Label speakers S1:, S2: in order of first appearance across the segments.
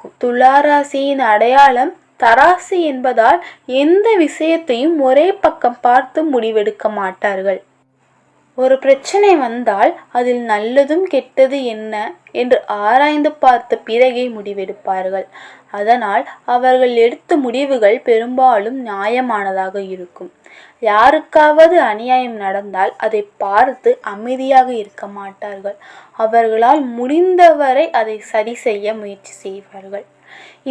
S1: இருக்கும். துலா ராசியின் அடையாளம் தராசு என்பதால் எந்த விஷயத்தையும் ஒரே பக்கம் பார்த்து முடிவெடுக்க மாட்டார்கள். ஒரு பிரச்சனை வந்தால் அதில் நல்லதும் கெட்டது என்ன என்று ஆராய்ந்து பார்த்த பிறகே முடிவெடுப்பார்கள். அதனால் அவர்கள் எடுத்த முடிவுகள் பெரும்பாலும் நியாயமானதாக இருக்கும். யாருக்காவது அநியாயம் நடந்தால் அதை பார்த்து அமைதியாக இருக்க மாட்டார்கள். அவர்களால் முடிந்தவரை அதை சரி செய்ய முயற்சி செய்வார்கள்.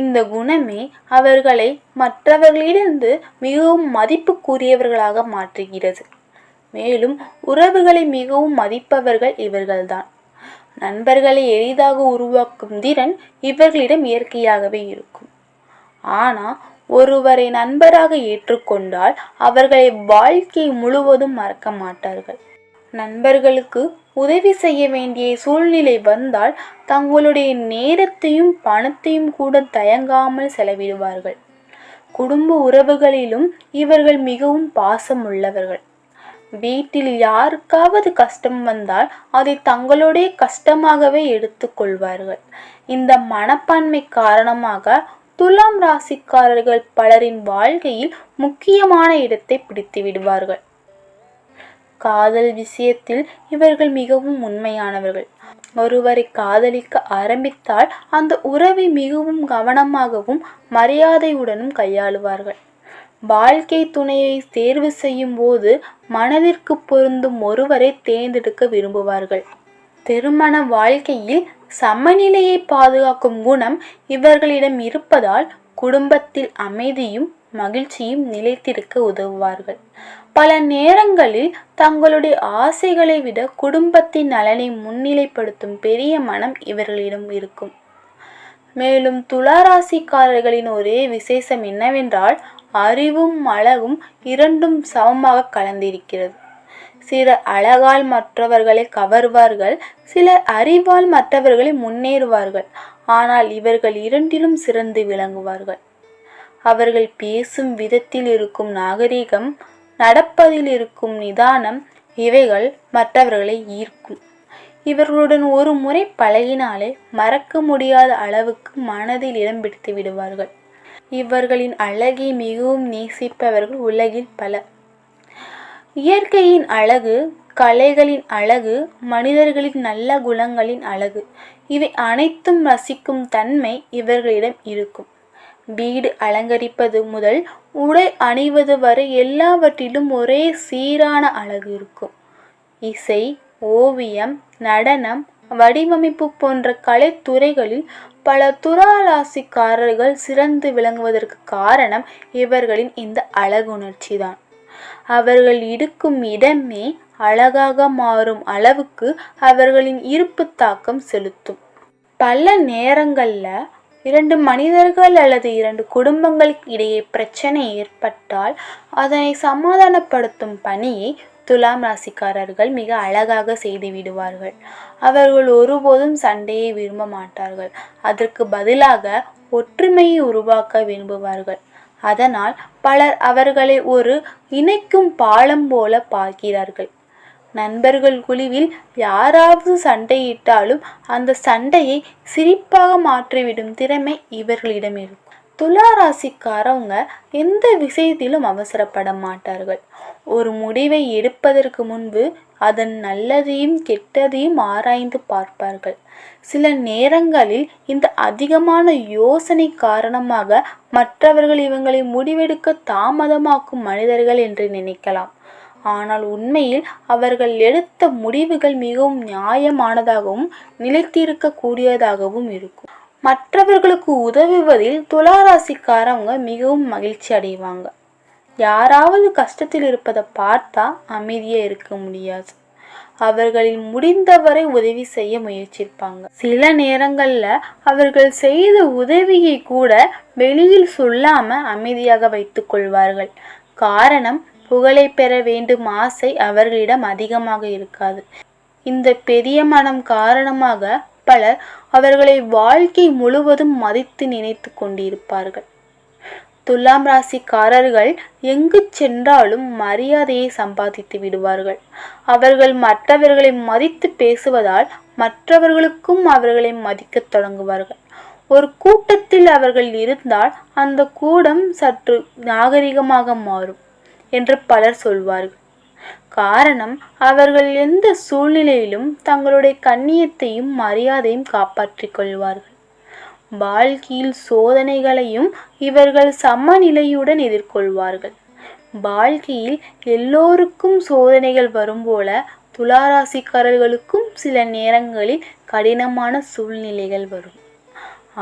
S1: இந்த குணமே அவர்களை மற்றவர்களிடந்து மிகவும் மதிப்புக்குரியவர்களாக மாற்றுகிறது. மேலும் உறவுகளை மிகவும் மதிப்பவர்கள் இவர்கள்தான். நண்பர்களை எளிதாக உருவாக்கும் திறன் இவர்களிடம் இயற்கையாகவே இருக்கும். ஆனால் ஒருவரை நண்பராக ஏற்றுக்கொண்டால் அவர்களை வாழ்க்கை முழுவதும் மறக்க மாட்டார்கள். நண்பர்களுக்கு உதவி செய்ய வேண்டிய சூழ்நிலை வந்தால் தங்களுடைய நேரத்தையும் பணத்தையும் கூட தயங்காமல் செலவிடுவார்கள். குடும்ப உறவுகளிலும் இவர்கள் மிகவும் பாசம் உள்ளவர்கள். வீட்டில் யாருக்காவது கஷ்டம் வந்தால் அதை தங்களுடைய கஷ்டமாகவே எடுத்துக்கொள்வார்கள். இந்த மனப்பான்மை காரணமாக துலாம் ராசிக்காரர்கள் பலரின் வாழ்க்கையில் முக்கியமான இடத்தை பிடித்து விடுவார்கள். காதல் விஷயத்தில் இவர்கள் மிகவும் உண்மையானவர்கள். ஒருவரை காதலிக்க ஆரம்பித்தால் அந்த உறவை மிகவும் கவனமாகவும் மரியாதையுடனும் கையாளுவார்கள். வாழ்க்கை துணையை தேர்வு செய்யும் போது மனதிற்கு பொருந்தும் ஒருவரை தேர்ந்தெடுக்க விரும்புவார்கள். திருமண வாழ்க்கையில் சமநிலையை பாதுகாக்கும் குணம் இவர்களிடம் இருப்பதால் குடும்பத்தில் அமைதியும் மகிழ்ச்சியும் நிலைத்திருக்க உதவுவார்கள். பல நேரங்களில் தங்களுடைய ஆசைகளை விட குடும்பத்தின் நலனை முன்னிலைப்படுத்தும் பெரிய மனம் இவர்களிடம் இருக்கும். மேலும் துளாராசிக்காரர்களின் ஒரே விசேஷம் என்னவென்றால் அறிவும் அழகும் இரண்டும் சமமாக கலந்திருக்கிறது. சிலர் அழகால் மற்றவர்களை கவர்வார்கள், சிலர் அறிவால் மற்றவர்களை முன்னேறுவார்கள். ஆனால் இவர்கள் இரண்டிலும் சிறந்து விளங்குவார்கள். அவர்கள் பேசும் விதத்தில் இருக்கும் நாகரிகம், நடப்பதில் இருக்கும் நிதானம், இவைகள் மற்றவர்களை ஈர்க்கும். இவர்களுடன் ஒரு முறை பழகினாலே மறக்க முடியாத அளவுக்கு மனதில் இடம் பிடித்து விடுவார்கள். இவர்களின் அழகை மிகவும் நேசிப்பவர்கள் உலகில் பலர். இயற்கையின் அழகு, கலைகளின் அழகு, மனிதர்களின் நல்ல குணங்களின் அழகு, இவை அனைத்தும் ரசிக்கும் தன்மை இவர்களிடம் இருக்கும். வீடு அலங்கரிப்பது முதல் உடை அணிவது வரை எல்லாவற்றிலும் ஒரே சீரான அழகு இருக்கும். இசை, ஓவியம், நடனம், வடிவமைப்பு போன்ற கலைத்துறைகளில் பல துளாராசிக்காரர்கள் சிறந்து விளங்குவதற்கு காரணம் இவர்களின் இந்த அழகுணர்ச்சி தான். அவர்கள் இருக்கும் இடமே அழகாக மாறும் அளவுக்கு அவர்களின் இருப்பு தாக்கம் செலுத்தும். பல நேரங்கள்ல இரண்டு மனிதர்கள் அல்லது இரண்டு குடும்பங்களுக்கு இடையே பிரச்சனை ஏற்பட்டால் அதனை சமாதானப்படுத்தும் பணியை துலாம் ராசிக்காரர்கள் மிக அழகாக செய்து விடுவார்கள். அவர்கள் ஒருபோதும் சண்டையை விரும்ப மாட்டார்கள். அதற்கு பதிலாக ஒற்றுமையை உருவாக்க விரும்புவார்கள். அதனால் பலர் அவர்களை ஒரு இணைக்கும் பாலம் போல பார்க்கிறார்கள். நண்பர்கள் குழுவில் யாராவது சண்டையிட்டாலும் அந்த சண்டையை சிரிப்பாக மாற்றிவிடும் திறமை இவர்களிடம் இருக்கும். துலா ராசிக்காரவங்க எந்த விஷயத்திலும் அவசரப்பட மாட்டார்கள். ஒரு முடிவை எடுப்பதற்கு முன்பு அதன் நல்லதையும் கெட்டதையும் ஆராய்ந்து பார்ப்பார்கள். சில நேரங்களில் இந்த அதிகமான யோசனை காரணமாக மற்றவர்கள் இவங்களை முடிவெடுக்க தாமதமாக்கும் மனிதர்கள் என்று நினைக்கலாம். ஆனால் உண்மையில் அவர்கள் எடுத்த முடிவுகள் மிகவும் நியாயமானதாகவும் நிலைத்திருக்க கூடியதாகவும் இருக்கும். மற்றவர்களுக்கு உதவுவதில் துளாராசிக்காரவங்க மிகவும் மகிழ்ச்சி அடைவாங்க. யாராவது கஷ்டத்தில் இருப்பதை பார்த்தா அமைதியாக இருக்க முடியாது. அவர்களில் முடிந்தவரை உதவி செய்ய முயற்சிப்பாங்க. சில நேரங்கள்ல அவர்கள் செய்த உதவியை கூட வெளியில் சொல்லாம அமைதியாக வைத்துக் கொள்வார்கள். காரணம், புகழை பெற வேண்டும் ஆசை அவர்களிடம் அதிகமாக இருக்காது. இந்த பெரிய மனம் காரணமாக பலர் அவர்களை வாழ்க்கை முழுவதும் மதித்து நினைத்து கொண்டிருப்பார்கள். துலாம் ராசிக்காரர்கள் எங்கு சென்றாலும் மரியாதையை சம்பாதித்து விடுவார்கள். அவர்கள் மற்றவர்களை மதித்து பேசுவதால் மற்றவர்களுக்கும் அவர்களை மதிக்க தொடங்குவார்கள். ஒரு கூட்டத்தில் அவர்கள் இருந்தால் அந்த கூடம் சற்று நாகரிகமாக மாறும் என்று பலர் சொல்வார்கள். காரணம், அவர்கள் எந்த சூழ்நிலையிலும் தங்களுடைய கண்ணியத்தையும் மரியாதையும் காப்பாற்றிக் கொள்வார்கள். வாழ்க்கையில் சோதனைகளையும் இவர்கள் சமநிலையுடன் எதிர்கொள்வார்கள். வாழ்க்கையில் எல்லோருக்கும் சோதனைகள் வரும் போல துளாராசிக்காரர்களுக்கும் சில நேரங்களில் கடினமான சூழ்நிலைகள் வரும்.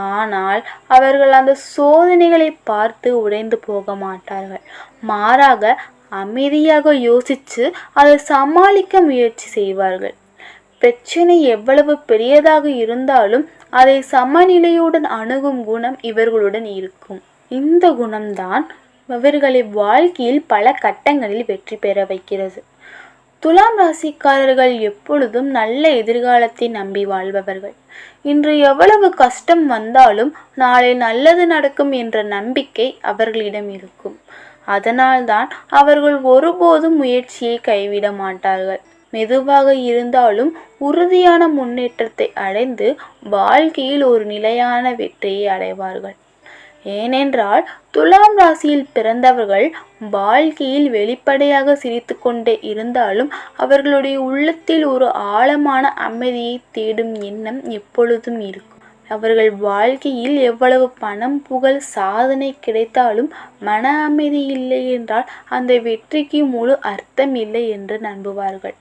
S1: ஆனால் அவர்கள் அந்த சோதனைகளை பார்த்து உடைந்து போக மாட்டார்கள். மாறாக அமைதியாக யோசித்து அதை சமாளிக்க முயற்சி செய்வார்கள். பிரச்சனை எவ்வளவு பெரியதாக இருந்தாலும் அதை சமநிலையுடன் அணுகும் குணம் இவர்களுடன் இருக்கும். இந்த குணம்தான் இவர்களை வாழ்க்கையில் பல கட்டங்களில் வெற்றி பெற வைக்கிறது. துலாம் ராசிக்காரர்கள் எப்பொழுதும் நல்ல எதிர்காலத்தை நம்பி வாழ்பவர்கள். இன்று எவ்வளவு கஷ்டம் வந்தாலும் நாளை நல்லது நடக்கும் என்ற நம்பிக்கை அவர்களிடம் இருக்கும். அதனால்தான் அவர்கள் ஒருபோதும் முயற்சியை கைவிட மாட்டார்கள். மெதுவாக இருந்தாலும் உறுதியான முன்னேற்றத்தை அடைந்து வாழ்க்கையில் ஒரு நிலையான வெற்றியை அடைவார்கள். ஏனென்றால் துலாம் ராசியில் பிறந்தவர்கள் வாழ்க்கையில் வெளிப்படையாக சிரித்து கொண்டே இருந்தாலும் அவர்களுடைய உள்ளத்தில் ஒரு ஆழமான அமைதியை தேடும் எண்ணம் எப்பொழுதும் இருக்கும். அவர்கள் வாழ்க்கையில் எவ்வளவு பணம், புகழ், சாதனை கிடைத்தாலும் மன அமைதி இல்லை என்றால் அந்த வெற்றிக்கு முழு அர்த்தம் இல்லை என்று நம்புவார்கள்.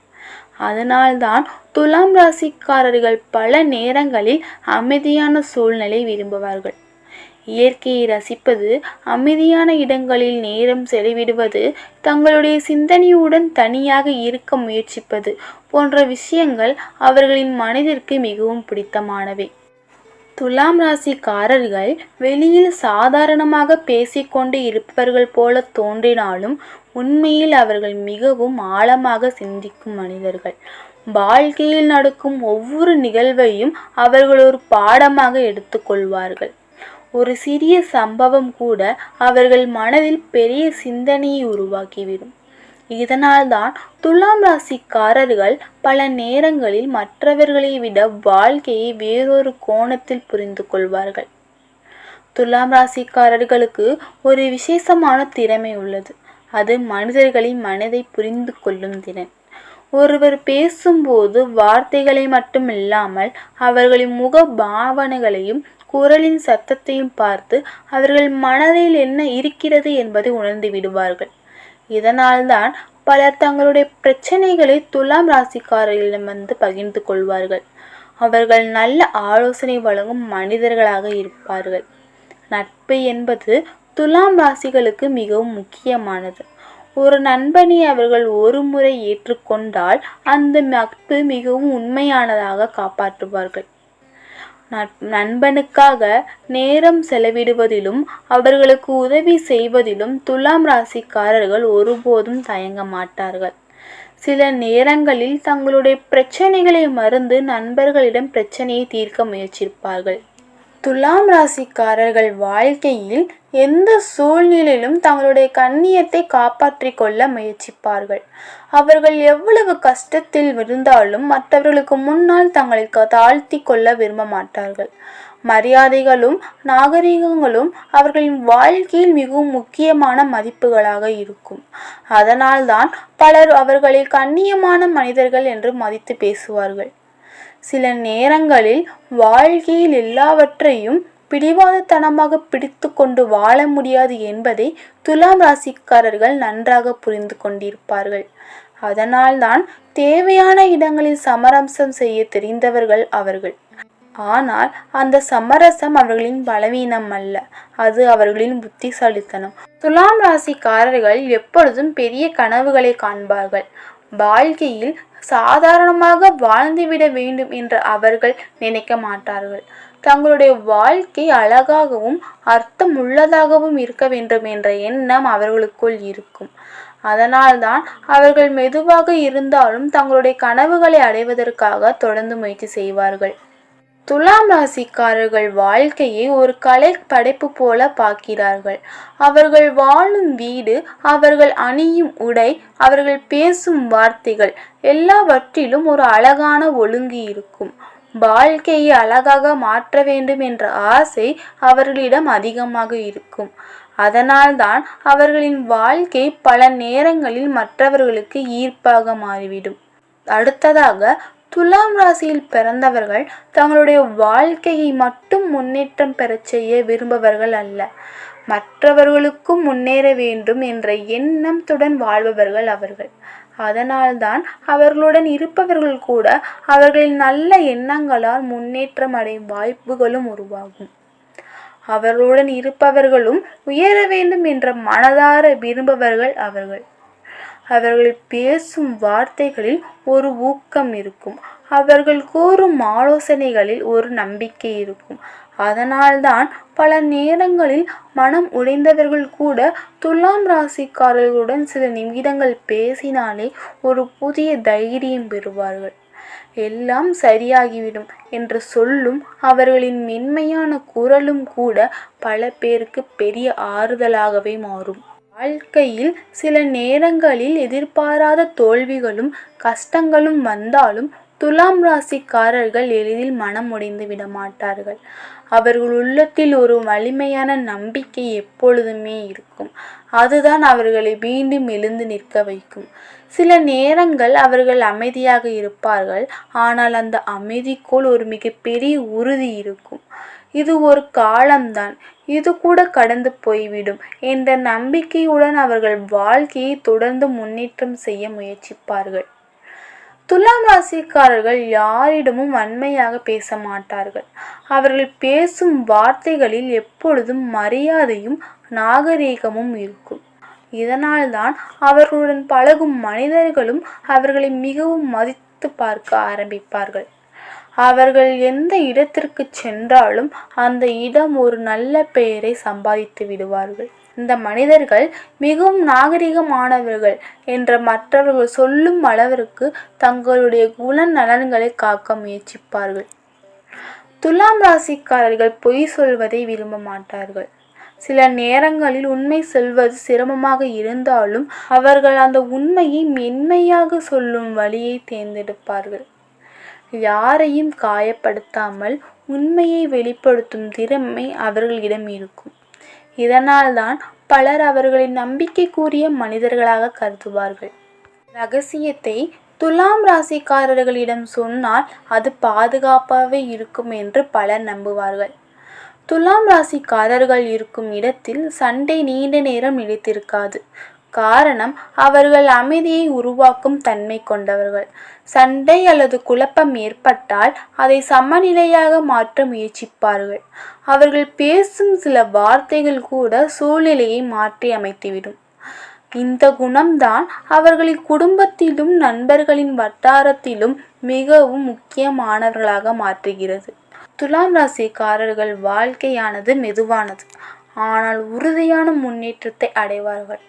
S1: அதனால்தான் துலாம் ராசிக்காரர்கள் பல நேரங்களில் அமைதியான சூழ்நிலை விரும்புவார்கள். இயற்கையை ரசிப்பது, அமைதியான இடங்களில் நேரம் செலவிடுவது, தங்களுடைய சிந்தனையுடன் தனியாக இருக்க முயற்சிப்பது போன்ற விஷயங்கள் அவர்களின் மனதிற்கு மிகவும் பிடித்தமானவை. துலாம் ராசிக்காரர்கள் வெளியில் சாதாரணமாக பேசிக்கொண்டு இருப்பவர்கள் போல தோன்றினாலும் உண்மையில் அவர்கள் மிகவும் ஆழமாக சிந்திக்கும் மனிதர்கள். வாழ்க்கையில் நடக்கும் ஒவ்வொரு நிகழ்வையும் அவர்கள் ஒரு பாடமாக எடுத்துக்கொள்வார்கள். ஒரு சிறிய சம்பவம் கூட அவர்கள் மனதில் பெரிய சிந்தனையை உருவாக்கிவிடும். இதனால்தான் துலாம் ராசிக்காரர்கள் பல நேரங்களில் மற்றவர்களை விட வாழ்க்கையை வேறொரு கோணத்தில் புரிந்து கொள்வார்கள். துலாம் ராசிக்காரர்களுக்கு ஒரு விசேஷமான திறமை உள்ளது. அது மனிதர்களின் மனதை புரிந்து கொள்ளும் திறன். ஒருவர் பேசும்போது வார்த்தைகளை மட்டும் இல்லாமல் அவர்களின் முக பாவனைகளையும் குரலின் சத்தத்தையும் பார்த்து அவர்கள் மனதில் என்ன இருக்கிறது என்பதை உணர்ந்து விடுவார்கள். இதனால்தான் பலர் தங்களுடைய பிரச்சனைகளை துலாம் ராசிக்காரர்களிடம் வந்து பகிர்ந்து கொள்வார்கள். அவர்கள் நல்ல ஆலோசனை வழங்கும் மனிதர்களாக இருப்பார்கள். நட்பு என்பது துலாம் ராசிகளுக்கு மிகவும் முக்கியமானது. ஒரு நண்பனை அவர்கள் ஒரு முறை ஏற்றுக்கொண்டால் அந்த நட்பு மிகவும் உண்மையானதாக காப்பாற்றுவார்கள். நண்பனுக்காக நேரம் செலவிடுவதிலும் அவர்களுக்கு உதவி செய்வதிலும் துலாம் ராசிக்காரர்கள் ஒருபோதும் தயங்க மாட்டார்கள். சில நேரங்களில் தங்களுடைய பிரச்சனைகளை மறந்து நண்பர்களிடம் பிரச்சனையை தீர்க்க முயற்சிப்பார்கள். துலாம் ராசிக்காரர்கள் வாழ்க்கையில் எந்த சூழ்நிலையிலும் தங்களுடைய கண்ணியத்தை காப்பாற்றிக் கொள்ள முயற்சிப்பார்கள். அவர்கள் எவ்வளவு கஷ்டத்தில் இருந்தாலும் மற்றவர்களுக்கு முன்னால் தங்களை தாழ்த்தி கொள்ள விரும்ப மாட்டார்கள். மரியாதைகளும் நாகரிகங்களும் அவர்களின் வாழ்க்கையில் மிகவும் முக்கியமான மதிப்புகளாக இருக்கும். அதனால்தான் பலர் அவர்களை கண்ணியமான மனிதர்கள் என்று மதித்து பேசுவார்கள். சில நேரங்களில் வாழ்க்கையில் எல்லாவற்றையும் பிடிவாதத்தனமாக பிடித்து கொண்டு வாழ முடியாது என்பதை துலாம் ராசிக்காரர்கள் நன்றாக புரிந்து கொண்டிருப்பார்கள். அதனால்தான் தேவையான இடங்களில் சமரசம் செய்ய தெரிந்தவர்கள் அவர்கள். ஆனால் அந்த சமரசம் அவர்களின் பலவீனம் அல்ல, அது அவர்களின் புத்திசாலித்தனம். துலாம் ராசிக்காரர்கள் எப்பொழுதும் பெரிய கனவுகளை காண்பார்கள். வாழ்க்கையில் சாதாரணமாக வாழ்ந்துவிட வேண்டும் என்று அவர்கள் நினைக்க மாட்டார்கள். தங்களுடைய வாழ்க்கை அழகாகவும் அர்த்தம் உள்ளதாகவும் இருக்க வேண்டும் என்ற எண்ணம் அவர்களுக்குள் இருக்கும். அதனால்தான் அவர்கள் மெதுவாக இருந்தாலும் தங்களுடைய கனவுகளை அடைவதற்காக தொடர்ந்து முயற்சி செய்வார்கள். துலாம் ராசிக்காரர்கள் வாழ்க்கையை ஒரு கலை படைப்பு போல பார்க்கிறார்கள். அவர்கள் வாழும் வீடு, அவர்கள் அணியும் உடை, அவர்கள் பேசும் வார்த்தைகள் எல்லாவற்றிலும் ஒரு அழகான ஒழுங்கு இருக்கும். வாழ்க்கையை அழகாக மாற்ற வேண்டும் என்ற ஆசை அவர்களிடம் அதிகமாக இருக்கும். அதனால்தான் அவர்களின் வாழ்க்கை பல நேரங்களில் மற்றவர்களுக்கு ஈர்ப்பாக மாறிவிடும். அடுத்ததாக, துலாம் ராசியில் பிறந்தவர்கள் தங்களுடைய வாழ்க்கையை மட்டும் முன்னேற்றம் பெறச் செய்ய விரும்புபவர்கள் அல்ல, மற்றவர்களுக்கும் முன்னேற வேண்டும் என்ற எண்ணத்துடன் வாழ்பவர்கள் அவர்கள். அதனால்தான் அவர்களுடன் இருப்பவர்கள் கூட அவர்களின் நல்ல எண்ணங்களால் முன்னேற்றம் அடையும் வாய்ப்புகளும் உருவாகும். அவர்களுடன் இருப்பவர்களும் உயர வேண்டும் என்ற மனதார விரும்புபவர்கள் அவர்கள். அவர்கள் பேசும் வார்த்தைகளில் ஒரு ஊக்கம் இருக்கும். அவர்கள் கூறும் ஆலோசனைகளில் ஒரு நம்பிக்கை இருக்கும். அதனால்தான் பல நேரங்களில் மனம் உடைந்தவர்கள் கூட துலாம் ராசிக்காரர்களுடன் சில நிமிடங்கள் பேசினாலே ஒரு புதிய தைரியம் பெறுவார்கள். எல்லாம் சரியாகிவிடும் என்று சொல்லும் அவர்களின் மென்மையான குரலும் கூட பல பேருக்கு பெரிய ஆறுதலாகவே மாறும். வாழ்க்கையில் சில நேரங்களில் எதிர்பாராத தோல்விகளும் கஷ்டங்களும் வந்தாலும் துலாம் ராசிக்காரர்கள் எளிதில் மனம் உடைந்து விட மாட்டார்கள். அவர்கள் உள்ளத்தில் ஒரு வலிமையான நம்பிக்கை எப்பொழுதுமே இருக்கும். அதுதான் அவர்களை மீண்டும் எழுந்து நிற்க வைக்கும். சில நேரங்கள் அவர்கள் அமைதியாக இருப்பார்கள், ஆனால் அந்த அமைதிக்குள் ஒரு மிகப்பெரிய உறுதி இருக்கும். இது ஒரு காலம்தான், இது கூட கடந்து போய்விடும் என்ற நம்பிக்கையுடன் அவர்கள் வாழ்க்கையை தொடர்ந்து முன்னேற்றம் செய்ய முயற்சிப்பார்கள். துலாம் ராசிக்காரர்கள் யாரிடமும் வன்மையாக பேச மாட்டார்கள். அவர்கள் பேசும் வார்த்தைகளில் எப்பொழுதும் மரியாதையும் நாகரீகமும் இருக்கும். இதனால்தான் அவர்களுடன் பழகும் மனிதர்களும் அவர்களை மிகவும் மதித்து பார்க்க ஆரம்பிப்பார்கள். அவர்கள் எந்த இடத்திற்கு சென்றாலும் அந்த இடம் ஒரு நல்ல பெயரை சம்பாதித்து விடுவார்கள். இந்த மனிதர்கள் மிகவும் நாகரிகமானவர்கள் என்ற மற்றவர்கள் சொல்லும் அளவிற்கு தங்களுடைய குணநலன்களை காக்க முயற்சிப்பார்கள். துலாம் ராசிக்காரர்கள் பொய் சொல்வதை விரும்ப மாட்டார்கள். சில நேரங்களில் உண்மை சொல்வது சிரமமாக இருந்தாலும் அவர்கள் அந்த உண்மையை மென்மையாக சொல்லும் வழியை தேர்ந்தெடுப்பார்கள். யாரையும் காயப்படுத்தாமல் உண்மையை வெளிப்படுத்தும் திறமை அவர்களிடம் இருக்கும். இதனால்தான் பலர் அவர்களை நம்பிக்கைக்குரிய மனிதர்களாக கருதுவார்கள். ரகசியத்தை துலாம் ராசிக்காரர்களிடம் சொன்னால் அது பாதுகாப்பாகவே இருக்கும் என்று பலர் நம்புவார்கள். துலாம் ராசிக்காரர்கள் இருக்கும் இடத்தில் சண்டை நீண்ட நேரம் நிலைத்திருக்காது. காரணம், அவர்கள் அமைதியை உருவாக்கும் தன்மை கொண்டவர்கள். சண்டை அல்லது குழப்பம் ஏற்பட்டால் அதை சமநிலையாக மாற்ற முயற்சிப்பார்கள். அவர்கள் பேசும் சில வார்த்தைகள் கூட சூழ்நிலையை மாற்றி அமைத்துவிடும். இந்த குணம்தான் அவர்களின் குடும்பத்திலும் நண்பர்களின் வட்டாரத்திலும் மிகவும் முக்கியமானவர்களாக மாற்றுகிறது. துலாம் ராசிக்காரர்கள் வாழ்க்கையானது மெதுவானது, ஆனால் உறுதியான முன்னேற்றத்தை அடைவார்கள்.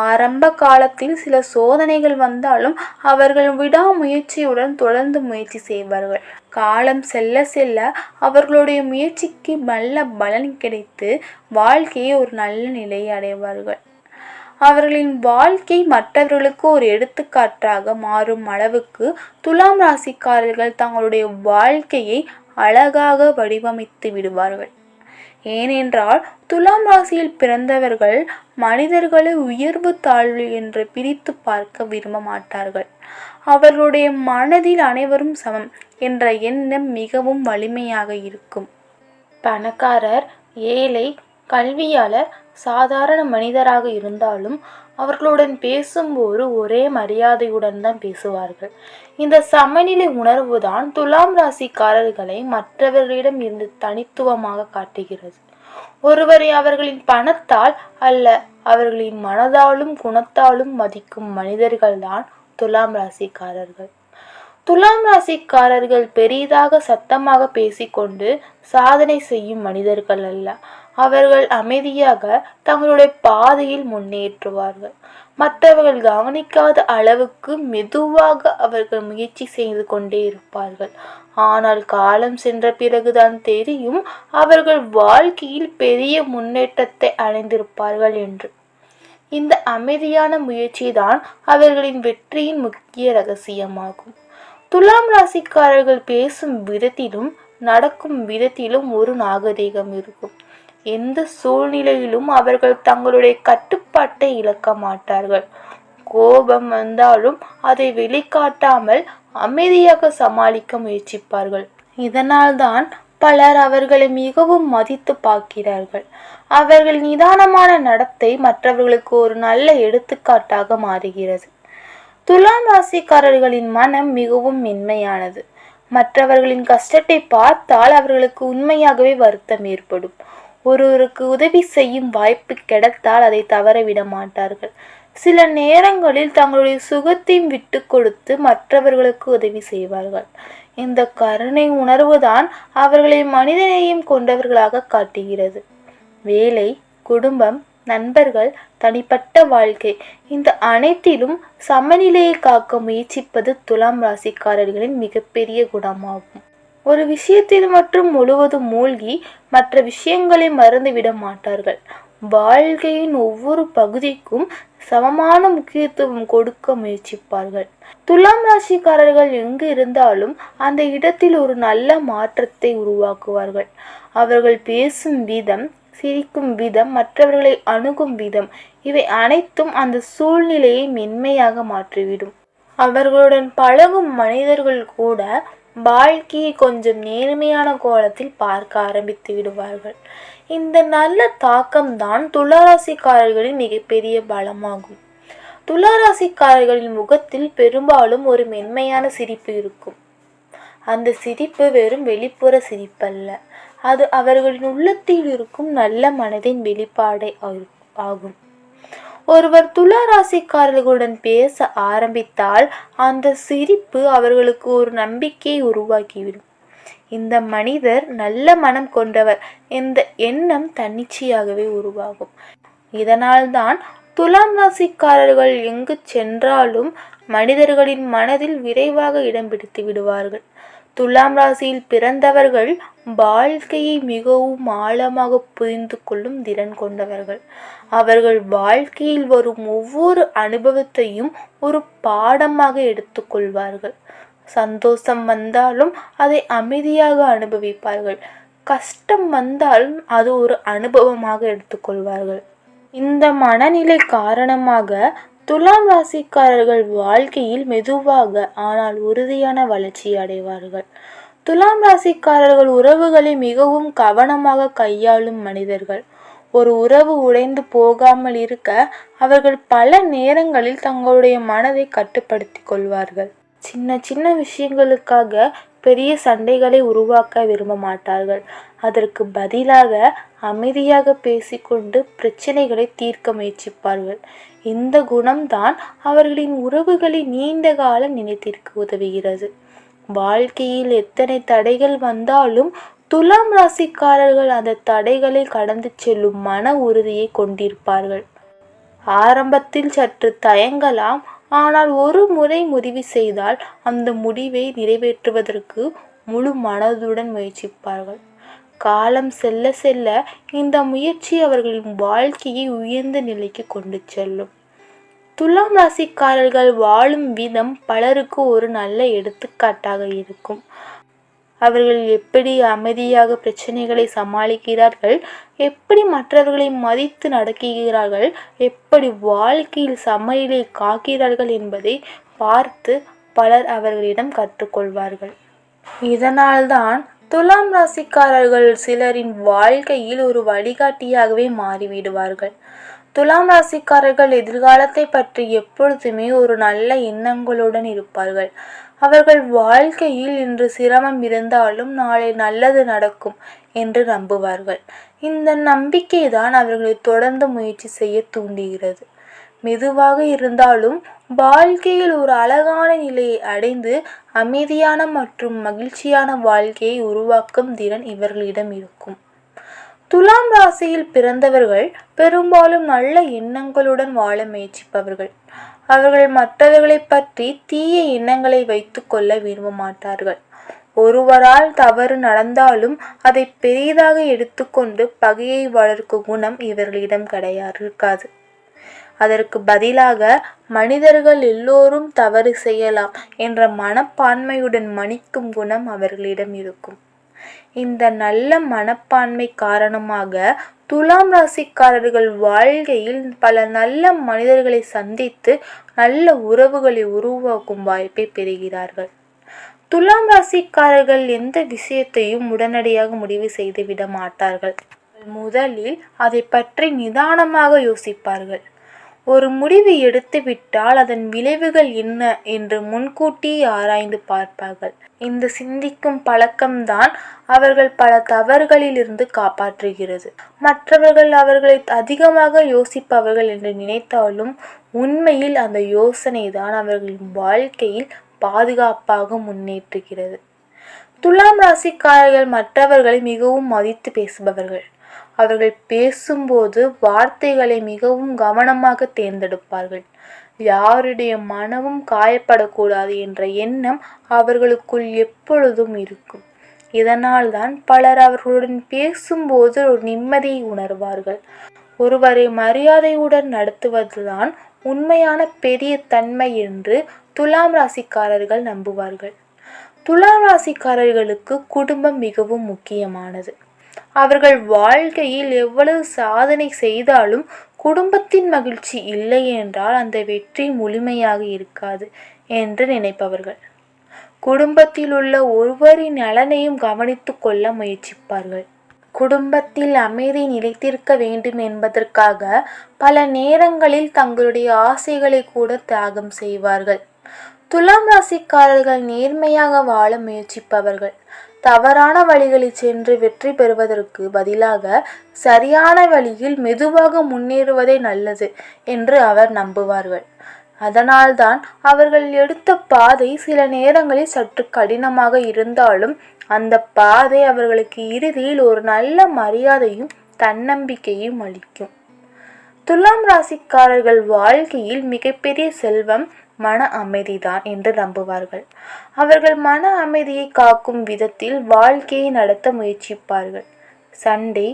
S1: ஆரம்ப காலத்தில் சில சோதனைகள் வந்தாலும் அவர்கள் விடாமுயற்சியுடன் தொடர்ந்து முயற்சி செய்வார்கள். காலம் செல்ல செல்ல அவர்களுடைய முயற்சிக்கு நல்ல பலன் கிடைத்து வாழ்க்கையை ஒரு நல்ல நிலையை அடைவார்கள். அவர்களின் வாழ்க்கை மற்றவர்களுக்கு ஒரு எடுத்துக்காட்டாக மாறும் அளவுக்கு துலாம் ராசிக்காரர்கள் தங்களுடைய வாழ்க்கையை அழகாக வடிவமைத்து விடுவார்கள். ஏனென்றால் துலாம் ராசியில் பிறந்தவர்கள் மனிதர்களை உயர்வு தாழ்வு என்று பிரித்து பார்க்க விரும்ப மாட்டார்கள். அவர்களுடைய மனதில் அனைவரும் சமம் என்ற எண்ணம் மிகவும் வலிமையாக இருக்கும். பணக்காரர், ஏழை, கல்வியாளர், சாதாரண மனிதராக இருந்தாலும் அவர்களுடன் பேசும்போது ஒரே மரியாதையுடன் தான் பேசுவார்கள். இந்த சமநிலை உணர்வுதான் துலாம் ராசிக்காரர்களை மற்றவர்களிடம் இருந்து தனித்துவமாக காட்டுகிறது. ஒருவரை அவர்களின் பணத்தால் அல்ல, அவர்களின் மனதாலும் குணத்தாலும் மதிக்கும் மனிதர்கள்தான் துலாம் ராசிக்காரர்கள். துலாம் ராசிக்காரர்கள் பெரிதாக சத்தமாக பேசிக்கொண்டு சாதனை செய்யும் மனிதர்கள் அல்ல. அவர்கள் அமைதியாக தங்களுடைய பாதையில் முன்னேற்றுவார்கள். மற்றவர்கள் கவனிக்காத அளவுக்கு மெதுவாக அவர்கள் முயற்சி செய்து கொண்டே இருப்பார்கள். ஆனால் காலம் சென்ற பிறகுதான் தெரியும் அவர்கள் வாழ்க்கையில் பெரிய முன்னேற்றத்தை அடைந்திருப்பார்கள் என்று. இந்த அமைதியான முயற்சி தான் அவர்களின் வெற்றியின் முக்கிய ரகசியமாகும். துலாம் ராசிக்காரர்கள் பேசும் விதத்திலும் நடக்கும் விதத்திலும் ஒரு நாகரிகம் இருக்கும். எந்த சூழ்நிலையிலும் அவர்கள் தங்களுடைய கட்டுப்பாட்டை இழக்க மாட்டார்கள். கோபம் வந்தாலும் அதை வெளிக்காட்டாமல் அமைதியாக சமாளிக்க முயற்சிப்பார்கள். இதனால்தான் பலர் அவர்களை மிகவும் மதித்து பார்க்கிறார்கள். அவர்கள் நிதானமான நடத்தை மற்றவர்களுக்கு ஒரு நல்ல எடுத்துக்காட்டாக மாறுகிறது. துலாம் ராசிக்காரர்களின் மனம் மிகவும் மென்மையானது. மற்றவர்களின் கஷ்டத்தை பார்த்தால் அவர்களுக்கு உண்மையாகவே வருத்தம் ஏற்படும். ஒருவருக்கு உதவி செய்யும் வாய்ப்பு கிடைத்தால் அதை தவறவிட மாட்டார்கள். சில நேரங்களில் தங்களுடைய சுகத்தையும் விட்டு கொடுத்து மற்றவர்களுக்கு உதவி செய்வார்கள். இந்த கருணை உணர்வுதான் அவர்களை மனிதநேயம் கொண்டவர்களாக காட்டுகிறது. வேலை, குடும்பம், நண்பர்கள், தனிப்பட்ட வாழ்க்கை, இந்த அனைத்திலும் சமநிலையை காக்க முயற்சிப்பது துலாம் ராசிக்காரர்களின் மிகப்பெரிய குணமாகும். ஒரு விஷயத்தில் மட்டும் முழுவதும் மூழ்கி மற்ற விஷயங்களை மறந்துவிட மாட்டார்கள். வாழ்க்கையின் ஒவ்வொரு பகுதிக்கும் சமமான முக்கியத்துவம் கொடுக்க முயற்சிப்பார்கள். துலாம் ராசிக்காரர்கள் எங்கு இருந்தாலும் அந்த இடத்தில் ஒரு நல்ல மாற்றத்தை உருவாக்குவார்கள். அவர்கள் பேசும் விதம், சிரிக்கும் விதம், மற்றவர்களை அணுகும் விதம், இவை அனைத்தும் அந்த சூழ்நிலையை மென்மையாக மாற்றிவிடும். அவர்களுடன் பழகும் மனிதர்கள் கூட வாழ்க்கையை கொஞ்சம் நேர்மையான கோலத்தில் பார்க்க ஆரம்பித்து விடுவார்கள். இந்த நல்ல தாக்கம்தான் துளாராசிக்காரர்களின் மிகப்பெரிய பலமாகும். துளாராசிக்காரர்களின் முகத்தில் பெரும்பாலும் ஒரு மென்மையான சிரிப்பு இருக்கும். அந்த சிரிப்பு வெறும் வெளிப்புற சிரிப்பல்ல, அது அவர்களின் உள்ளத்தில் இருக்கும் நல்ல மனதின் வெளிப்பாடே ஆகும். ஒருவர் துளாராசிக்காரர்களுடன் பேச ஆரம்பித்தால் அந்த சிரிப்பு அவர்களுக்கு ஒரு நம்பிக்கையை உருவாக்கிவிடும். இந்த மனிதர் நல்ல மனம் கொண்டவர், இந்த எண்ணம் தன்னிச்சையாகவே உருவாகும். இதனால்தான் துலாம் ராசிக்காரர்கள் எங்கு சென்றாலும் மனிதர்களின் மனதில் விரைவாக இடம் பிடித்து விடுவார்கள். துலாம் ராசியில் பிறந்தவர்கள் வாழ்க்கையை மிகவும் ஆழமாக புரிந்து கொள்ளும் திறன் கொண்டவர்கள். அவர்கள் வாழ்க்கையில் வரும் ஒவ்வொரு அனுபவத்தையும் ஒரு பாடமாக எடுத்துக்கொள்வார்கள். சந்தோஷம் வந்தாலும் அதை அமைதியாக அனுபவிப்பார்கள். கஷ்டம் வந்தாலும் அது ஒரு அனுபவமாக எடுத்துக்கொள்வார்கள். இந்த மனநிலை காரணமாக துலாம் ராசிக்காரர்கள் வாழ்க்கையில் மெதுவாக ஆனால் உறுதியான வளர்ச்சி அடைவார்கள். துலாம் ராசிக்காரர்கள் உறவுகளை மிகவும் கவனமாக கையாளும் மனிதர்கள். ஒரு உறவு உடைந்து போகாமல் இருக்க அவர்கள் பல நேரங்களில் தங்களுடைய மனதை கட்டுப்படுத்தி கொள்வார்கள். சின்ன சின்ன விஷயங்களுக்காக பெரிய சண்டைகளை உருவாக்க விரும்ப மாட்டார்கள். அதற்கு பதிலாக அமைதியாக பேசிக்கொண்டு பிரச்சனைகளை தீர்க்க முயற்சிப்பார்கள். இந்த குணம்தான் அவர்களின் உறவுகளை நீண்ட காலம் நிலைத்திருக்க உதவுகிறது. வாழ்க்கையில் எத்தனை தடைகள் வந்தாலும் துலாம் ராசிக்காரர்கள் அந்த தடைகளை கடந்து செல்லும் மன உறுதியை கொண்டிருப்பார்கள். ஆரம்பத்தில் சற்று தயங்கலாம், ஆனால் ஒரு முறை முடிவு செய்தால் அந்த முடிவை நிறைவேற்றுவதற்கு முழு மனதுடன் முயற்சிப்பார்கள். காலம் செல்ல செல்ல இந்த முயற்சி அவர்களின் வாழ்க்கையை உயர்ந்த நிலைக்கு கொண்டு செல்லும். துலாம் ராசிக்காரர்கள் வாழும் விதம் பலருக்கு ஒரு நல்ல எடுத்துக்காட்டாக இருக்கும். அவர்கள் எப்படி அமைதியாக பிரச்சனைகளை சமாளிக்கிறார்கள், எப்படி மற்றவர்களை மதித்து நடக்கிறார்கள், எப்படி வாழ்க்கையில் சமநிலை காக்கிறார்கள் என்பதை பார்த்து பலர் அவர்களிடம் கற்றுக்கொள்வார்கள். இதனால்தான் துலாம் ராசிக்காரர்கள் சிலரின் வாழ்க்கையில் ஒரு வழிகாட்டியாகவே மாறிவிடுவார்கள். துலாம் ராசிக்காரர்கள் எதிர்காலத்தை பற்றி எப்பொழுதுமே ஒரு நல்ல எண்ணங்களுடன் இருப்பார்கள். அவர்கள் வாழ்க்கையில் இன்று சிரமம் இருந்தாலும் நாளை நல்லது நடக்கும் என்று நம்புவார்கள். இந்த நம்பிக்கைதான் அவர்களை தொடர்ந்து முயற்சி செய்ய தூண்டுகிறது. மெதுவாக இருந்தாலும் வாழ்க்கையில் ஒரு அழகான நிலையை அடைந்து அமைதியான மற்றும் மகிழ்ச்சியான வாழ்க்கையை உருவாக்கும் திறன் இவர்களிடம் இருக்கும். துலாம் ராசியில் பிறந்தவர்கள் பெரும்பாலும் நல்ல எண்ணங்களுடன் வாழ முயற்சிப்பவர்கள். அவர்கள் மற்றவர்களை பற்றி தீய எண்ணங்களை வைத்து கொள்ள விரும்ப மாட்டார்கள். ஒருவரால் தவறு நடந்தாலும் அதை பெரிதாக எடுத்துக்கொண்டு பகையை வளர்க்கும் குணம் இவர்களிடம் இருக்காது. அதற்கு பதிலாக மனிதர்கள் எல்லோரும் தவறு செய்யலாம் என்ற மனப்பான்மையுடன் மன்னிக்கும் குணம் அவர்களிடம் இருக்கும். இந்த நல்ல மனப்பான்மை காரணமாக துலாம் ராசிக்காரர்கள் வாழ்க்கையில் பல நல்ல மனிதர்களை சந்தித்து நல்ல உறவுகளை உருவாக்கும் வாய்ப்பை பெறுகிறார்கள். துலாம் ராசிக்காரர்கள் எந்த விஷயத்தையும் உடனடியாக முடிவு செய்து விட மாட்டார்கள். முதலில் அதை பற்றி நிதானமாக யோசிப்பார்கள். ஒரு முடிவு எடுத்துவிட்டால் அதன் விளைவுகள் என்ன என்று முன்கூட்டியே ஆராய்ந்து பார்ப்பார்கள். இந்த சிந்திக்கும் பழக்கம்தான் அவர்கள் பல தவறுகளிலிருந்து காப்பாற்றுகிறது. மற்றவர்கள் அவர்களை அதிகமாக யோசிப்பவர்கள் என்று நினைத்தாலும் உண்மையில் அந்த யோசனை தான் அவர்களின் வாழ்க்கையில் பாதுகாப்பாக முன்னேற்றுகிறது. துலாம் ராசிக்காரர்கள் மற்றவர்களை மிகவும் மதித்து பேசுபவர்கள். அவர்கள் பேசும்போது வார்த்தைகளை மிகவும் கவனமாக தேர்ந்தெடுப்பார்கள். யாருடைய மனமும் காயப்படக்கூடாது என்ற எண்ணம் அவர்களுக்குள் எப்பொழுதும் இருக்கும். இதனால் தான் பலர் அவர்களுடன் பேசும்போது ஒரு நிம்மதியை உணர்வார்கள். ஒருவரை மரியாதையுடன் நடத்துவதுதான் உண்மையான பெரிய தன்மை என்று துலாம் ராசிக்காரர்கள் நம்புவார்கள். துலாம் ராசிக்காரர்களுக்கு குடும்பம் மிகவும் முக்கியமானது. அவர்கள் வாழ்க்கையில் எவ்வளவு சாதனை செய்தாலும் குடும்பத்தின் மகிழ்ச்சி இல்லை என்றால் அந்த வெற்றி முழுமையாக இருக்காது என்று நினைப்பவர்கள். குடும்பத்தில் உள்ள ஒருவரின் நலனையும் கவனித்து கொள்ள முயற்சிப்பார்கள். குடும்பத்தில் அமைதி நிலைத்திருக்க வேண்டும் என்பதற்காக பல நேரங்களில் தங்களுடைய ஆசைகளை கூட தியாகம் செய்வார்கள். துலாம் ராசிக்காரர்கள் நேர்மையாக வாழ முயற்சிப்பவர்கள். தவறான வழிகளில் சென்று வெற்றி பெறுவதற்கு பதிலாக சரியான வழியில் மெதுவாக முன்னேறுவதே நல்லது என்று அவர் நம்புவார்கள். அதனால்தான் அவர்கள் எடுத்த பாதை சில நேரங்களில் சற்று கடினமாக இருந்தாலும் அந்த பாதை அவர்களுக்கு இறுதியில் ஒரு நல்ல மரியாதையும் தன்னம்பிக்கையும் அளிக்கும். துலாம் ராசிக்காரர்கள் வாழ்க்கையில் மிகப்பெரிய செல்வம் மன அமைதிதான் என்று நம்புவார்கள். அவர்கள் மன அமைதியை காக்கும் விதத்தில் வாழ்க்கையை நடத்த முயற்சிப்பார்கள். சண்டை,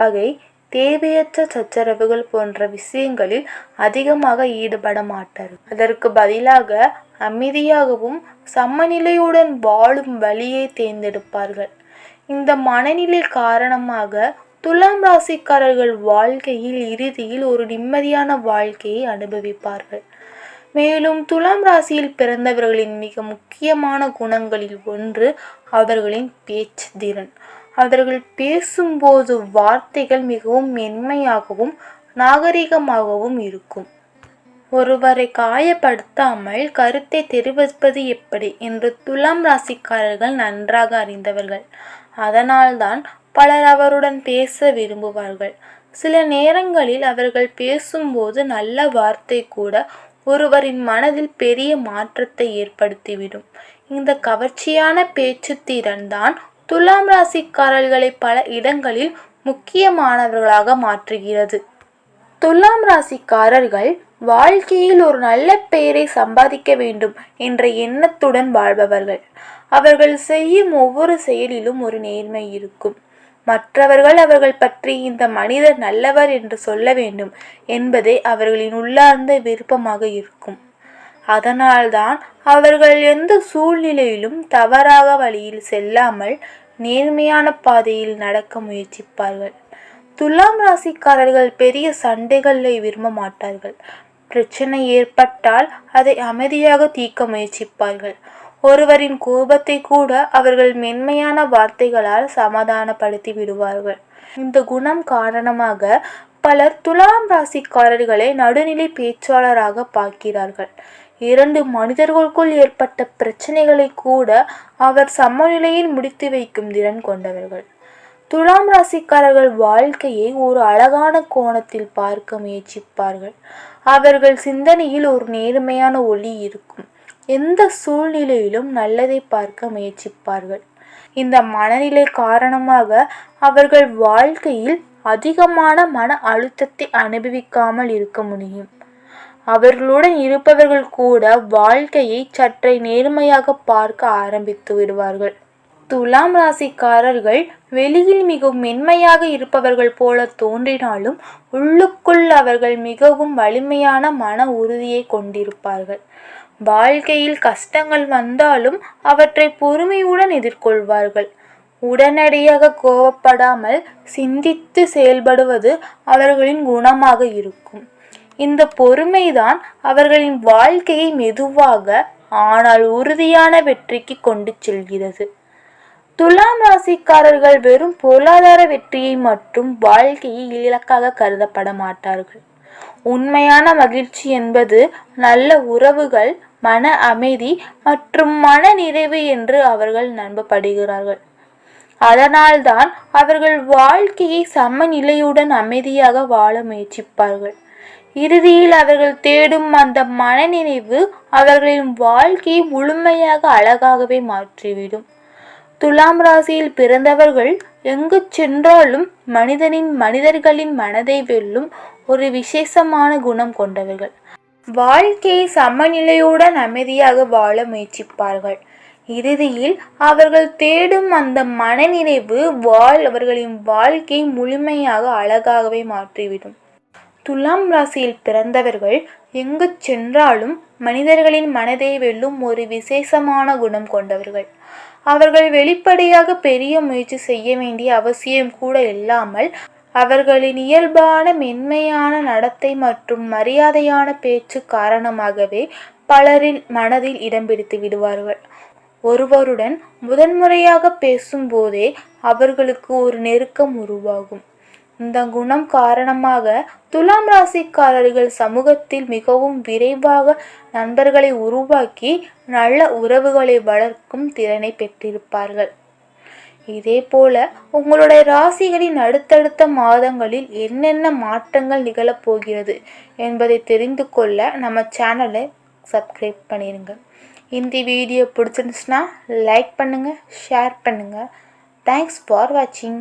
S1: பகை, தேவையற்ற சச்சரவுகள் போன்ற விஷயங்களில் அதிகமாக ஈடுபட மாட்டார்கள். அதற்கு பதிலாக அமைதியாகவும் சமநிலையுடன் வாழும் வழியை தேர்ந்தெடுப்பார்கள். இந்த மனநிலை காரணமாக துலாம் ராசிக்காரர்கள் வாழ்க்கையில் இறுதியில் ஒரு நிம்மதியான வாழ்க்கையை அனுபவிப்பார்கள். மேலும் துலாம் ராசியில் பிறந்தவர்களின் மிக முக்கியமான குணங்களில் ஒன்று அவர்களின் பேச்சு திறன். அவர்கள் பேசும்போது வார்த்தைகள் மிகவும் மென்மையாகவும் நாகரிகமாகவும் இருக்கும். ஒருவரை காயப்படுத்தாமல் கருத்தை தெரிவிப்பது எப்படி என்று துலாம் ராசிக்காரர்கள் நன்றாக அறிந்தவர்கள். அதனால்தான் பலர் அவருடன் பேச விரும்புவார்கள். சில நேரங்களில் அவர்கள் பேசும்போது நல்ல வார்த்தை கூட ஒருவரின் மனதில் பெரிய மாற்றத்தை ஏற்படுத்திவிடும். இந்த கவர்ச்சியான பேச்சு திறன் தான் துலாம் ராசிக்காரர்களை பல இடங்களில் முக்கியமானவர்களாக மாற்றுகிறது. துலாம் ராசிக்காரர்கள் வாழ்க்கையில் ஒரு நல்ல பெயரை சம்பாதிக்க வேண்டும் என்ற எண்ணத்துடன் வாழ்பவர்கள். அவர்கள் செய்யும் ஒவ்வொரு செயலிலும் ஒரு நேர்மை இருக்கும். மற்றவர்கள் அவர்கள் பற்றி இந்த மனிதர் நல்லவர் என்று சொல்ல வேண்டும் என்பதே அவர்களின் உள்ளார்ந்த விருப்பமாக இருக்கும். அதனால்தான் அவர்கள் எந்த சூழ்நிலையிலும் தவறாக வழியில் செல்லாமல் நேர்மையான பாதையில் நடக்க முயற்சிப்பார்கள். துலாம் ராசிக்காரர்கள் பெரிய சண்டைகளை விரும்ப மாட்டார்கள். பிரச்சனை ஏற்பட்டால் அதை அமைதியாக தீர்க்க முயற்சிப்பார்கள். ஒருவரின் கோபத்தை கூட அவர்கள் மென்மையான வார்த்தைகளால் சமாதானப்படுத்தி விடுவார்கள். இந்த குணம் காரணமாக பலர் துலாம் ராசிக்காரர்களை நடுநிலை பேச்சாளராக பார்க்கிறார்கள். இரண்டு மனிதர்களுக்குள் ஏற்பட்ட பிரச்சனைகளை கூட அவர் சமநிலையில் முடித்து வைக்கும் திறன் கொண்டவர்கள். துலாம் ராசிக்காரர்கள் வாழ்க்கையை ஒரு அழகான கோணத்தில் பார்க்க முயற்சிப்பார்கள். அவர்கள் சிந்தனையில் ஒரு நேர்மையான ஒளி இருக்கும். எந்த சூழ்நிலையிலும் நல்லதை பார்க்க முயற்சிப்பார்கள். இந்த மனநிலை காரணமாக அவர்கள் வாழ்க்கையில் அதிகமான மன அழுத்தத்தை அனுபவிக்காமல் இருக்க முடியும். அவர்களுடன் இருப்பவர்கள் கூட வாழ்க்கையை சற்றே நேர்மையாக பார்க்க ஆரம்பித்து விடுவார்கள். துலாம் ராசிக்காரர்கள் வெளியில் மிகவும் மென்மையாக இருப்பவர்கள் போல தோன்றினாலும் உள்ளுக்குள் அவர்கள் மிகவும் வலிமையான மன உறுதியை கொண்டிருப்பார்கள். வாழ்க்கையில் கஷ்டங்கள் வந்தாலும் அவற்றை பொறுமையுடன் எதிர்கொள்வார்கள். உடனடியாக கோபப்படாமல் சிந்தித்து செயல்படுவது அவர்களின் குணமாக இருக்கும். இந்த பொறுமைதான் அவர்களின் வாழ்க்கையை மெதுவாக ஆனால் உறுதியான வெற்றிக்கு கொண்டு செல்கிறது. துலாம் ராசிக்காரர்கள் வெறும் பொருளாதார வெற்றியை மற்றும் வாழ்க்கையை இலக்காக கருதப்பட மாட்டார்கள். உண்மையான மகிழ்ச்சி என்பது நல்ல உறவுகள், மன அமைதி மற்றும் மன நிறைவு என்று அவர்கள் நம்பப்படுகிறார்கள். அதனால்தான் அவர்கள் வாழ்க்கையை சமநிலையுடன் அமைதியாக வாழ முயற்சிப்பார்கள். இறுதியில் அவர்கள் தேடும் அந்த மனநிறைவு அவர்களின் வாழ்க்கையை முழுமையாக அழகாகவே மாற்றிவிடும். துலாம் ராசியில் பிறந்தவர்கள் எங்கு சென்றாலும் மனிதர்களின் மனதை வெல்லும் ஒரு விசேஷமான குணம் கொண்டவர்கள். வாழ்க்கையை சமநிலையுடன் அமைதியாக வாழ முயற்சிப்பார்கள். இறுதியில் அவர்கள் தேடும் அந்த மனநிறைவு அவர்களின் வாழ்க்கையை முழுமையாக அழகாகவே மாற்றிவிடும். துலாம் ராசியில் பிறந்தவர்கள் எங்கு சென்றாலும் மனிதர்களின் மனதை வெல்லும் ஒரு விசேஷமான குணம் கொண்டவர்கள். அவர்கள் வெளிப்படையாக பெரிய முயற்சி செய்ய வேண்டிய அவசியம் கூட இல்லாமல் அவர்களின் இயல்பான மென்மையான நடத்தை மற்றும் மரியாதையான பேச்சு காரணமாகவே பலரின் மனதில் இடம் பிடித்து விடுவார்கள். ஒருவருடன் முதன்முறையாக பேசும்போதே அவர்களுக்கு ஒரு நெருக்கம் உருவாகும். இந்த குணம் காரணமாக துலாம் ராசிக்காரர்கள் சமூகத்தில் மிகவும் விரைவாக நண்பர்களை உருவாக்கி நல்ல உறவுகளை வளர்க்கும் திறனை பெற்றிருப்பார்கள். இதே போல உங்களுடைய ராசிகளின் அடுத்தடுத்த மாதங்களில் என்னென்ன மாற்றங்கள் நிகழப்போகிறது என்பதை தெரிந்து கொள்ள நம்ம சேனலை சப்ஸ்கிரைப் பண்ணிடுங்க. இந்த வீடியோ பிடிச்சிருந்துச்சுன்னா லைக் பண்ணுங்கள், ஷேர் பண்ணுங்கள். தேங்க்ஸ் ஃபார் வாட்சிங்.